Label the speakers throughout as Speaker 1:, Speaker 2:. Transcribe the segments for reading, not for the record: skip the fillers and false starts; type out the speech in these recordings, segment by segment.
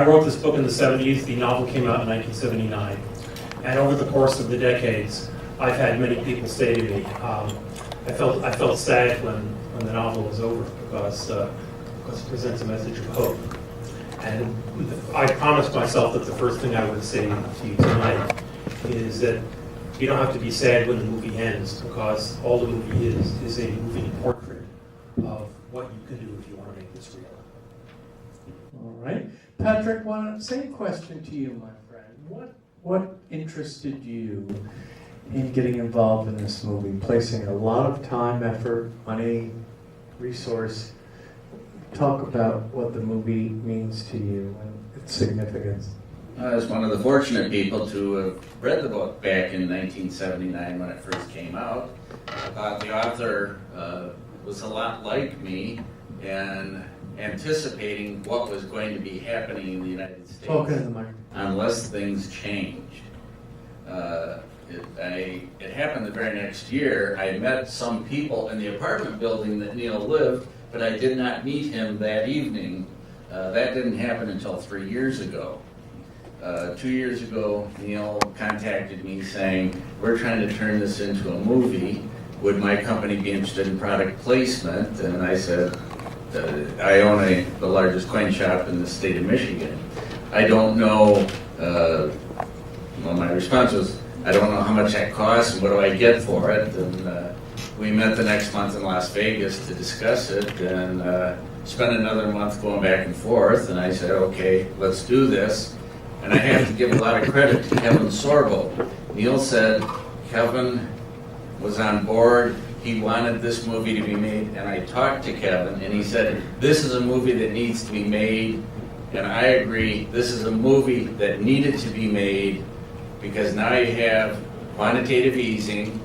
Speaker 1: I wrote this book in the 70s. The novel came out in 1979. And over the course of the decades, I've had many people say to me, I felt sad when the novel was over because it presents a message of hope. And I promised myself that the first thing I would say to you tonight is that you don't have to be sad when the movie ends, because all the movie is a moving portrait of what you can do if you want to make this real.
Speaker 2: All right. Patrick, same question to you, my friend. What interested you in getting involved in this movie, placing a lot of time, effort, money, resource? Talk about what the movie means to you and its significance.
Speaker 3: I was one of the fortunate people to have read the book back in 1979 when it first came out. I thought the author was a lot like me and anticipating what was going to be happening in the United States.
Speaker 2: Talking to the mic.
Speaker 3: Unless things changed. It happened the very next year. I met some people in the apartment building that Neil lived, but I did not meet him that evening. That didn't happen until 3 years ago. 2 years ago, Neil contacted me saying, we're trying to turn this into a movie. Would my company be interested in product placement? And I said, I own the largest coin shop in the state of Michigan. I don't know, well, my response was, I don't know how much that costs and what do I get for it. And we met the next month in Las Vegas to discuss it and spent another month going back and forth. And I said, okay, let's do this. And I have to give a lot of credit to Kevin Sorbo. Neil said Kevin was on board. He wanted this movie to be made, and I talked to Kevin, and he said, this is a movie that needs to be made, and I agree, this is a movie that needed to be made, because now you have quantitative easing,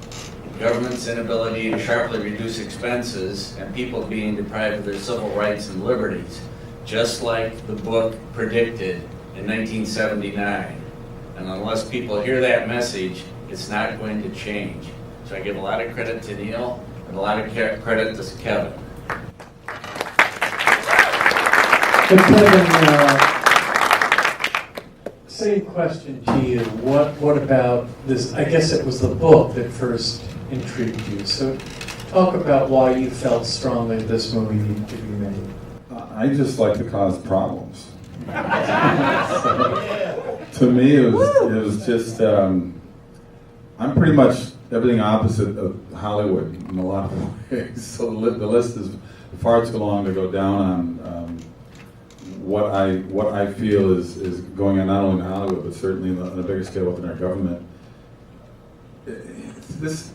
Speaker 3: government's inability to sharply reduce expenses, and people being deprived of their civil rights and liberties, just like the book predicted in 1979. And unless people hear that message, it's not going to change. So I give a lot of credit to Neil and a lot of credit to Kevin.
Speaker 2: But Kevin, same question to you. What about this? I guess it was the book that first intrigued you. So talk about why you felt strongly this movie needed to be made.
Speaker 4: I just like to cause problems. To me, it was just, I'm pretty much everything opposite of Hollywood in a lot of ways. So the list is far too long to go down on what I feel is going on not only in Hollywood, but certainly on a bigger scale within our government. It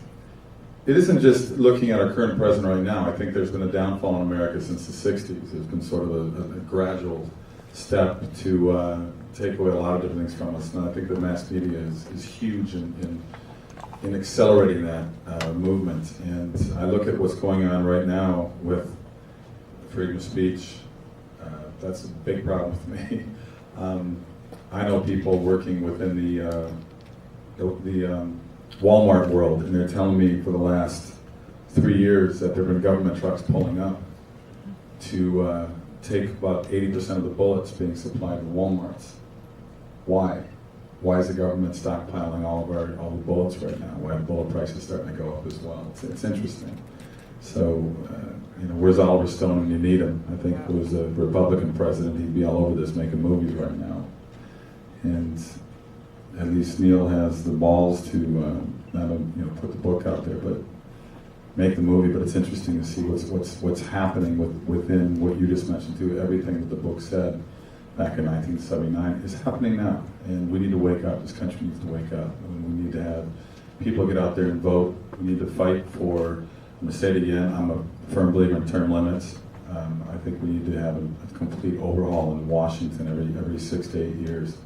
Speaker 4: isn't just looking at our current president right now. I think there's been a downfall in America since the 60s. There's been sort of a gradual step to take away a lot of different things from us. And I think the mass media is huge in accelerating that movement. And I look at what's going on right now with freedom of speech. That's a big problem with me. I know people working within the Walmart world, and they're telling me for the last 3 years that there have been government trucks pulling up to take about 80% of the bullets being supplied to Walmarts. Why? Why is the government stockpiling all the bullets right now? Why are bullet prices starting to go up as well? It's interesting. So, where's Oliver Stone when you need him? I think if it was a Republican president, he'd be all over this making movies right now. And at least Neil has the balls to not only put the book out there, but make the movie. But it's interesting to see what's happening within what you just mentioned too. Everything that the book said back in 1979 is happening now, and we need to wake up. This country needs to wake up. And we need to have people get out there and vote. We need to fight for. I'm going to say it again. I'm a firm believer in term limits. I think we need to have a complete overhaul in Washington every 6 to 8 years.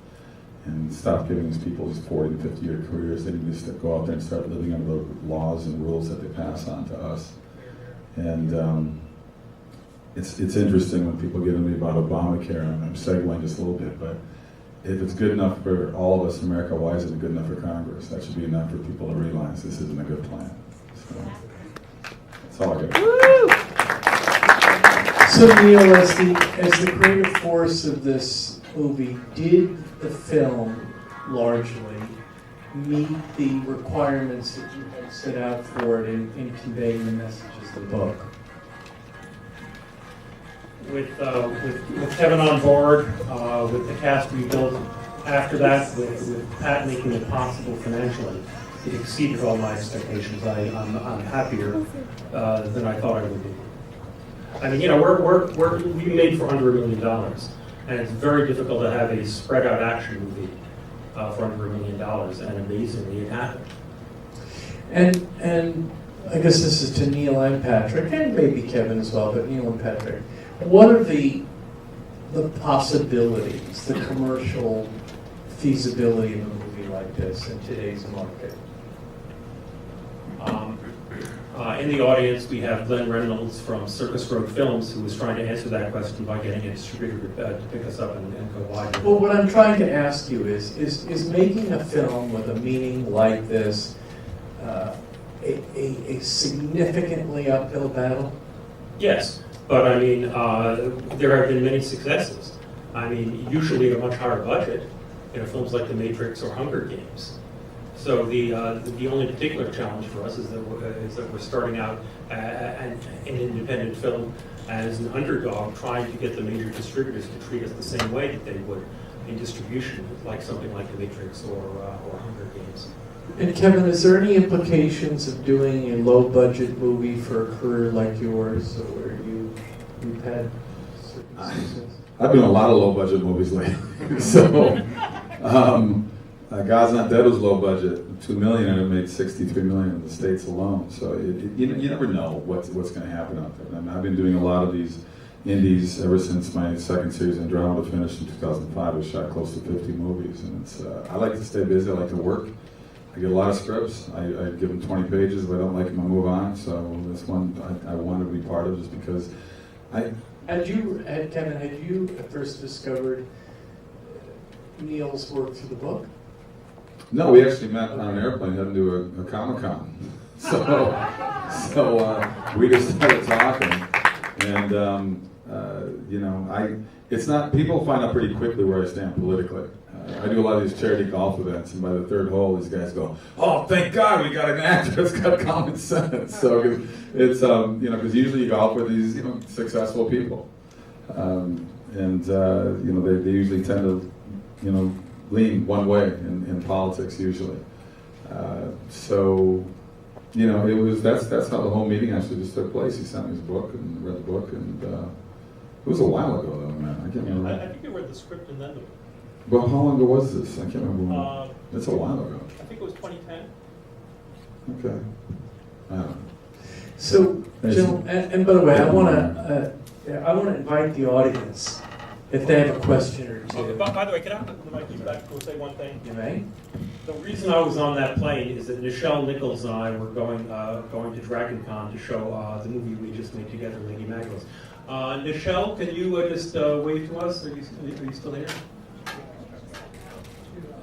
Speaker 4: And stop giving these people these 40 to 50-year careers. They need to go out there and start living under the laws and rules that they pass on to us. And it's interesting when people get into me about Obamacare, and I'm segueing just a little bit, but if it's good enough for all of us in America, why isn't it good enough for Congress? That should be enough for people to realize this isn't a good plan. So that's all I got.
Speaker 2: So Neil, as the creative force of this movie, did the film largely meet the requirements that you had set out for it in conveying the messages of the book?
Speaker 1: With Kevin on board, with the cast we built after that, with Pat making it possible financially, it exceeded all my expectations. I'm happier than I thought I would be. I mean, you know, we made for under $1 million, and it's very difficult to have a spread out action movie for under $1 million, and amazingly it happened.
Speaker 2: And I guess this is to Neil and Patrick, and maybe Kevin as well, but Neil and Patrick. What are the possibilities, the commercial feasibility of a movie like this in today's market?
Speaker 1: In the audience, we have Glenn Reynolds from Circus Road Films, who was trying to answer that question by getting a distributor to pick us up and go wide.
Speaker 2: Well, what I'm trying to ask you is making a film with a meaning like this a significantly uphill battle?
Speaker 1: Yes, but I mean, there have been many successes. I mean, usually at a much higher budget, you know, films like The Matrix or Hunger Games. So the only particular challenge for us is that we're starting out an independent film as an underdog, trying to get the major distributors to treat us the same way that they would in distribution, like something like The Matrix or Hunger Games.
Speaker 2: And Kevin, is there any implications of doing a low-budget movie for a career like yours, where you've had certain success?
Speaker 4: I've been in a lot of low-budget movies lately. So, God's Not Dead was low budget, $2 million, and it made $63 million in the States alone. So you never know what's going to happen out there. I mean, I've been doing a lot of these indies ever since my second series in Andromeda finished in 2005. I shot close to 50 movies, and it's I like to stay busy. I like to work. I get a lot of scripts. I give them 20 pages. If I don't like them, I move on. So this one I want to be part of, just because
Speaker 2: Kevin, had you first discovered Neil's work through the book?
Speaker 4: No, we actually met on an airplane heading to a Comic-Con. So we just started talking, and you know, it's not, people find out pretty quickly where I stand politically. I do a lot of these charity golf events, and by the third hole, these guys go, "Oh, thank God, we got an actor that's got common sense." So it's you know, because usually you golf with these, you know, successful people, and you know, they usually tend to, you know, lean one way in politics usually. So, you know, that's how the whole meeting actually just took place. He sent me his book and read the book, and it was a while ago though, man. I can't remember.
Speaker 1: I think you read the script and then the book.
Speaker 4: Well, how long ago was this? I can't remember when. It's a while ago.
Speaker 1: I think it was 2010.
Speaker 4: Okay. I don't know.
Speaker 2: So, Jill, and by the way, I want to invite the audience if they have a question or two.
Speaker 1: By the way, can I keep back to say one thing?
Speaker 2: You may.
Speaker 1: The reason I was on that plane is that Nichelle Nichols and I were going to Dragon Con to show the movie we just made together, Lady Magos. Nichelle, can you just wave to us? Are you still here?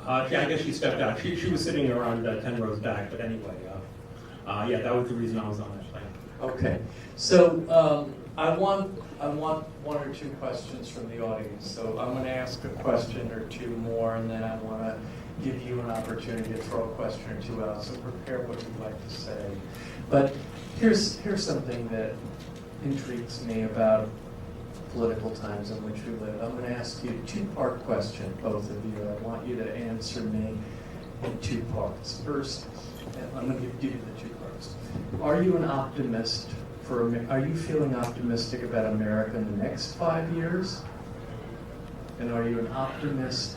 Speaker 1: Yeah, I guess she stepped out. She was sitting around 10 rows back, but anyway, yeah, that was the reason I was on that plane.
Speaker 2: Okay, so I want one or two questions from the audience. So I'm going to ask a question or two more, and then I want to give you an opportunity to throw a question or two out. So prepare what you'd like to say. But here's something that intrigues me about political times in which we live. I'm going to ask you a two-part question, both of you. I want you to answer me in two parts. First, I'm going to give you the two parts. Are you an optimist? Are you feeling optimistic about America in the next 5 years? And are you an optimist?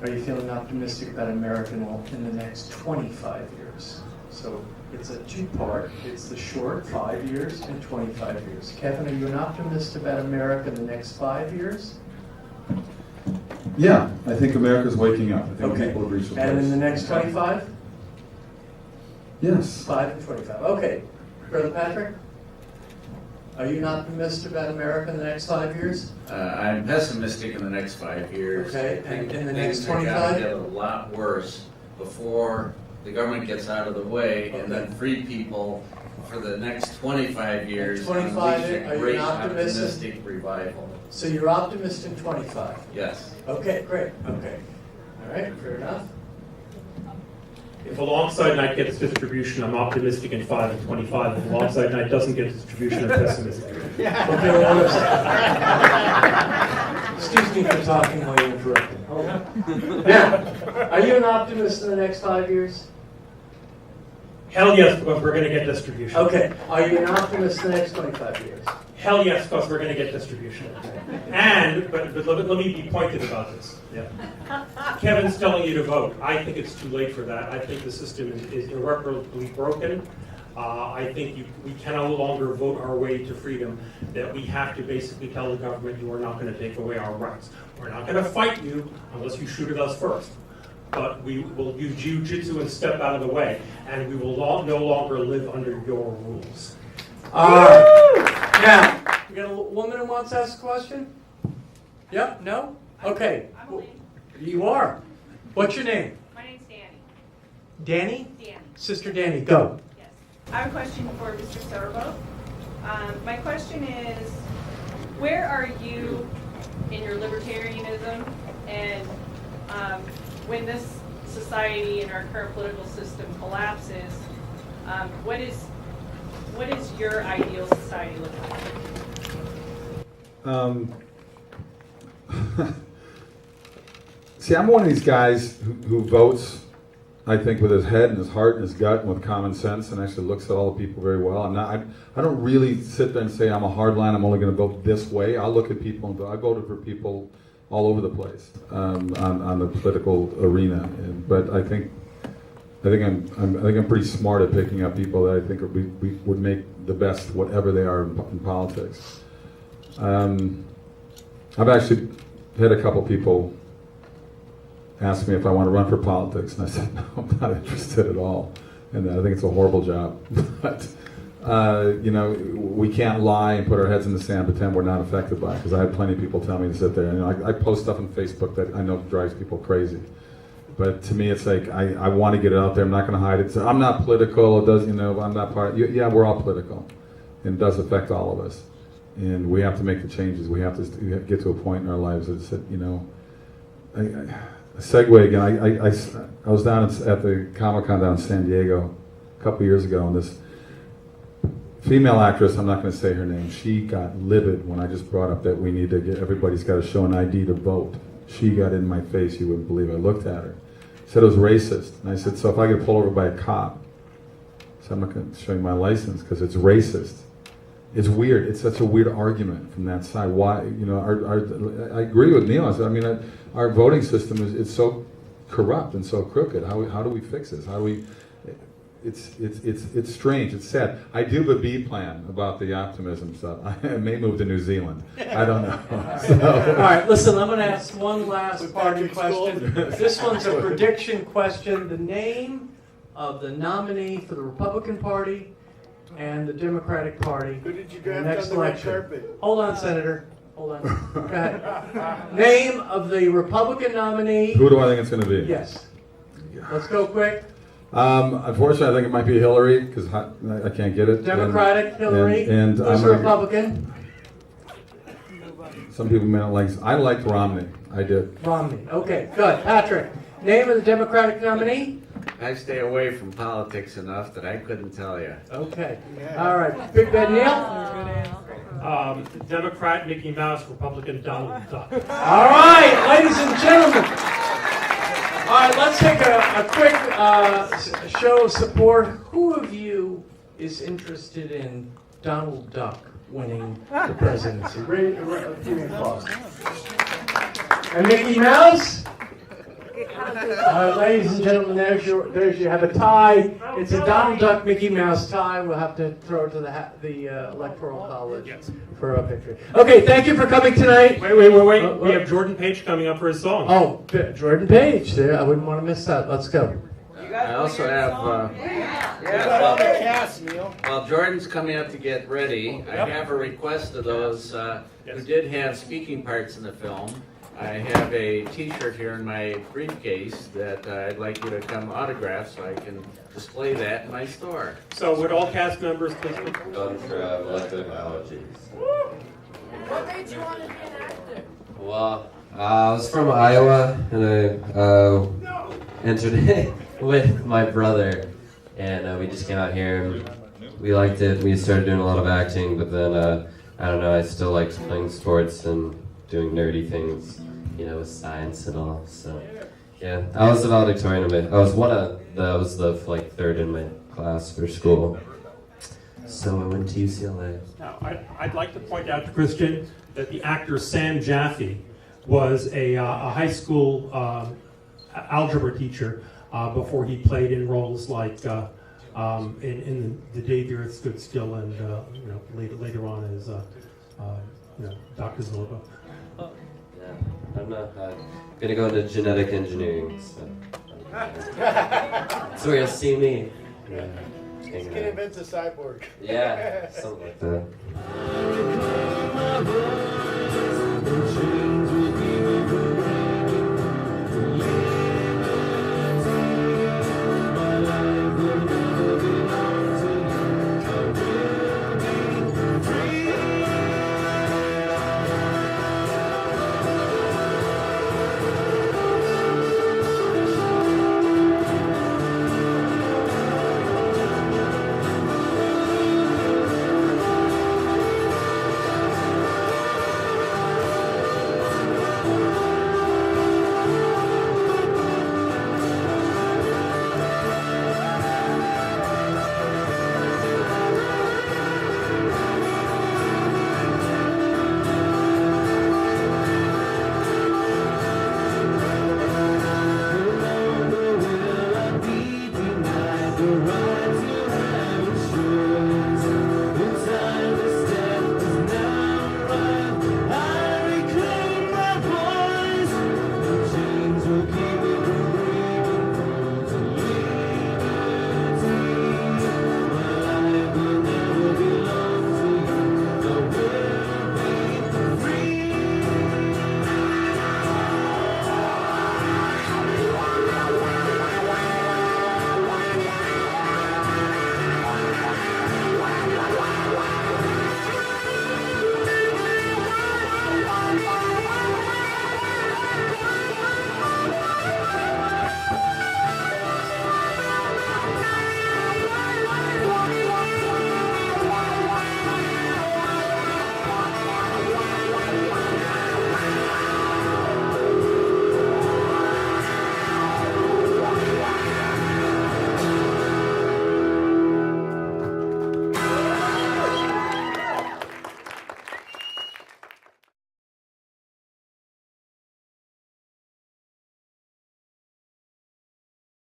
Speaker 2: Are you feeling optimistic about America in the next 25 years? So it's a two-part. It's the short 5 years and 25 years. Kevin, are you an optimist about America in the next 5 years?
Speaker 4: Yeah, I think America's waking up. I think
Speaker 2: Okay.
Speaker 4: people have reached a place.
Speaker 2: And in the next 25?
Speaker 4: Yes.
Speaker 2: 5 and 25. Okay. Brother Patrick? Are you an optimist about America in the next 5 years?
Speaker 3: I'm pessimistic in the next 5 years.
Speaker 2: Okay, and in the next
Speaker 3: Things are gonna
Speaker 2: 25?
Speaker 3: get a lot worse before the government gets out of the way, and then free people for the next 25 years.
Speaker 2: 25,
Speaker 3: unleash a
Speaker 2: are you
Speaker 3: great
Speaker 2: optimistic?
Speaker 3: optimistic revival.
Speaker 2: So you're optimist in 25.
Speaker 3: Yes.
Speaker 2: Okay, great. Okay. All right, fair enough.
Speaker 1: If Alongside Night gets distribution, I'm optimistic in 5 and 25. If Alongside Night doesn't get distribution, I'm pessimistic.
Speaker 2: Okay, well, excuse me for talking while you're interrupting. Hold on. Now, are you an optimist in the next 5 years?
Speaker 1: Hell yes, because we're going to get distribution.
Speaker 2: Okay. Are you an optimist in the next 25 years?
Speaker 1: Hell yes, because we're going to get distribution. And, but let me be pointed about this. Yeah. Kevin's telling you to vote. I think it's too late for that. I think the system is irreparably broken. I think we can no longer vote our way to freedom, that we have to basically tell the government, you are not going to take away our rights. We're not going to fight you unless you shoot at us first. But we will use jiu-jitsu and step out of the way, and we will no longer live under your rules.
Speaker 2: Now, we got a woman who wants to ask a question? Yep, no? Okay.
Speaker 5: I'm Elaine.
Speaker 2: You are. What's your name?
Speaker 5: My name's Danny.
Speaker 2: Danny?
Speaker 5: Danny.
Speaker 2: Sister Danny, go.
Speaker 5: Yes. I have a question for Mr. Sorbo. My question is, where are you in your libertarianism, and when this society and our current political system collapses, what is your ideal society look like?
Speaker 4: See, I'm one of these guys who votes, I think, with his head and his heart and his gut and with common sense, and actually looks at all the people very well. I don't really sit there and say I'm a hardline, I'm only going to vote this way. I'll look at people and I voted for people all over the place on the political arena. But I think I'm pretty smart at picking up people that I think would make the best whatever they are in politics. I've actually had a couple people ask me if I want to run for politics, and I said, no, I'm not interested at all. And I think it's a horrible job. But, we can't lie and put our heads in the sand, pretend we're not affected by it, because I had plenty of people tell me to sit there. I post stuff on Facebook that I know drives people crazy. But to me, it's like, I want to get it out there. I'm not going to hide it. So I'm not political. It does, I'm not part. Yeah, we're all political. And it does affect all of us. And we have to make the changes. We have to get to a point in our lives that said, segue again. I was down at the Comic-Con down in San Diego a couple years ago, and this female actress, I'm not going to say her name, she got livid when I just brought up that we need to get, everybody's got to show an ID to vote. She got in my face, you wouldn't believe. I looked at her. Said it was racist. And I said, so if I get pulled over by a cop, so I'm not going to show you my license because it's racist. It's weird. It's such a weird argument from that side. Why? I agree with Neil. Our voting system is so corrupt and so crooked. How do we fix this? How do we? It's strange. It's sad. I do have a B plan about the optimism stuff. I may move to New Zealand. I don't know.
Speaker 2: All right, listen. I'm going to ask one last party question. This one's a prediction question. The name of the nominee for the Republican Party and the Democratic Party in the next election. Hold on, Senator. Hold on. Go ahead. Name of the Republican nominee.
Speaker 4: Who do I think it's going to be?
Speaker 2: Yes. Let's go quick.
Speaker 4: Unfortunately, I think it might be Hillary because I can't get it.
Speaker 2: Democratic, Hillary.
Speaker 4: And
Speaker 2: Who's Republican?
Speaker 4: Some people may not like. I liked Romney. I did.
Speaker 2: Romney. Okay, good. Patrick, name of the Democratic nominee?
Speaker 6: I stay away from politics enough that I couldn't tell you.
Speaker 2: Okay. All right. Big Ben Neil?
Speaker 1: Democrat Mickey Mouse, Republican Donald Duck.
Speaker 2: All right, ladies and gentlemen. All right, let's take a quick show of support. Who of you is interested in Donald Duck winning the presidency? Give me applause. And Mickey Mouse? Ladies and gentlemen, there's you have a tie. It's a Donald Duck Mickey Mouse tie. We'll have to throw it to the Electoral College for a picture. Okay, thank you for coming tonight.
Speaker 1: Wait. We have Jordan Page coming up for his song.
Speaker 2: Oh, Jordan Page. There, I wouldn't want to miss that. Let's go.
Speaker 6: I also have, while Jordan's coming up to get ready, I have a request of those who did have speaking parts in the film. I have a t-shirt here in my briefcase that I'd like you to come autograph so I can display that in my store.
Speaker 1: So would all cast members please?
Speaker 7: Don't elective allergies. What made you want to be an actor?
Speaker 8: Well, I was from Iowa, and I entered it with my brother, and we just came out here, and we liked it. We started doing a lot of acting, but then, I don't know, I still liked playing sports and doing nerdy things, you know, with science and all, so, yeah. I was the valedictorian of it. I was the like, third in my class for school, so I went to UCLA.
Speaker 1: Now, I'd like to point out to Christian that the actor Sam Jaffe was a high school algebra teacher before he played in roles like in The Day the Earth Stood Still and you know, later on as you know, Dr. Sorbo.
Speaker 8: Yeah, I'm not gonna go into genetic engineering, so that's where you'll see me. Yeah,
Speaker 7: He's gonna invent a cyborg.
Speaker 8: yeah, something like that.